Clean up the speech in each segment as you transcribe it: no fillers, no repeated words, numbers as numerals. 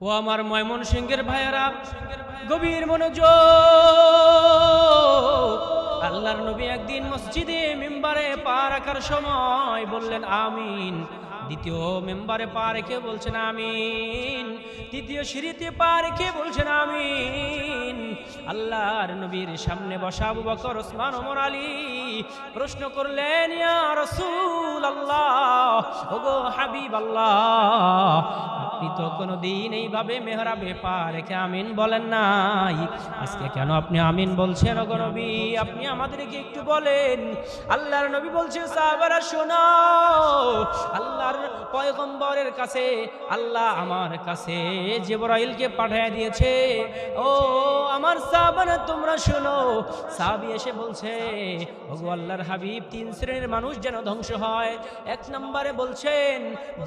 ও আমার ময়মনসিংহের ভাইয়েরা, গভীর মনোযোগ। আল্লাহর নবী একদিন মসজিদে মিম্বারে পা রাখার সময় বললেন আমিন। দ্বিতীয় মিম্বারে পা রেখে বলছেন আমিন। তৃতীয় সিঁড়িতে পা রেখে বলছেন আমিন। আল্লাহর নবীর সামনে বসা আবু বকর, ওসমান, ওমর, আলী প্রশ্ন করলেন, ইয়া রাসূলুল্লাহ, ওগো হাবিব আল্লাহ, আপনি তো কোনোদিন এইভাবে মেহরাবে পা রেখে আমিন বলেন নাই, আজকে কেন আপনি আমিন বলছেন? ওগো নবী, আপনি আমাদেরকে একটু বলেন। আল্লাহর নবী বলছে, সাহাবারা শোনো, আল্লাহর পয়গম্বরের কাছে আল্লাহ আমার কাছে জিবরাইলকে পাঠিয়ে দিয়েছে। ও আমার সাহাবারা, তোমরা শোনো। সাহাবী এসে বলছে, ওগো আল্লাহর হাবিব, তিন শ্রেণীর মানুষ যেন ধ্বংস হয়। এক নম্বরে বলছেন,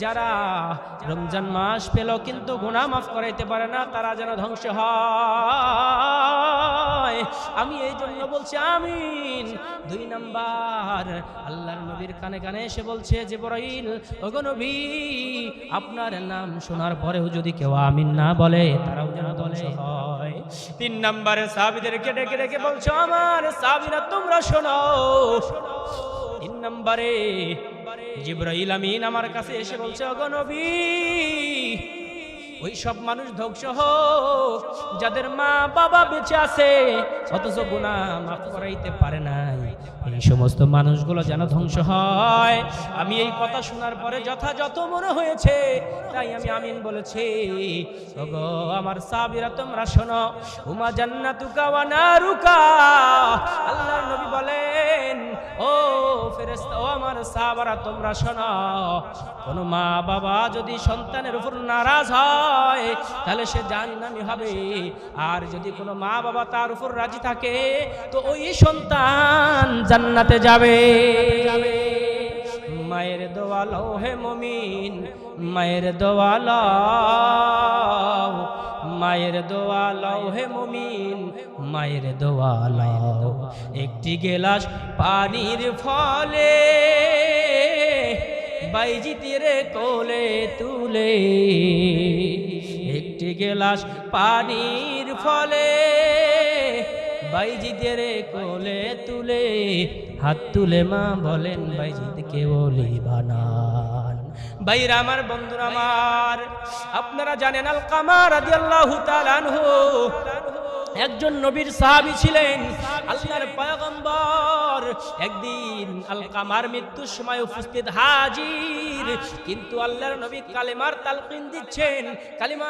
যারা রমজান মাস পেল কিন্তু গুনাহ মাফ করাইতে পারে না, তারা যেন ধ্বংস হয়। আমি এই জন্য বলছি আমিন। দুই নাম্বার, আল্লাহর নবীর কানে কানে এসে বলছে জিবরাইল, ওগো নবী, আপনার নাম শোনার পরেও যদি কেউ আমিন না বলে, তারাও যেন ধ্বংস হয়। তিন নাম্বারে সাহাবীদেরকে ডেকে ডেকে বলছো, আমার সাহাবীরা তোমরা শোনো। তিন নাম্বারে জিবরাইল আমিন আমার কাছে এসে বলছে, ওগো নবী, ওই সব মানুষ ধ্বংস হোক যাদের মা বাবা বেঁচে আছে অথচ গুনাহ মাফ করাইতে পারে নাই, এই সমস্ত মানুষগুলো যেন ধ্বংস হয়। আমি এই কথা শোনার পরে যথাযথ মনে হয়েছে, তাই আমি আমিন বলেছি। ওগো আমার সাহাবীরা তোমরা শোনো, উমা জান্নাতুকা ওয়া নারুকা। আল্লাহর নবী বলেন, ও ফেরেশতা, ও আমার সাহাবারা তোমরা শোনো, কোন মা বাবা যদি সন্তানের উপর নারাজ হয় তাহলে সে জাহান্নামী হবে, আর যদি কোনো মা বাবা তার উপর রাজি থাকে তো ওই সন্তান জান্নাতে যাবে। মায়ের দোয়া লও হে মুমিন, মায়ের দোয়া লও, মায়ের দোয়া লও হে মুমিন, মায়ের দোয়া লও। একটি গেলাস পানির ফলে বাইজিতের কোলে তুলে, একটি গেলাস পানির ফলে বাইজিতের কোলে তুলে, হাত তুলে মা বলেন বাইজিদকে ওলি বানান। ভাইরা আমার, বন্ধুরা আমার, আপনারা জানেন আলকামা রাদিয়াল্লাহু তাআলা আনহু একজন নবীর সাহাবী ছিলেন, আল্লাহর পয়গম্বর। একদিন আলকামার মৃত্যুর সময় উপস্থিত হাজির, কিন্তু আল্লাহর নবী কালেমার তালকিন দিচ্ছেন, কালিমা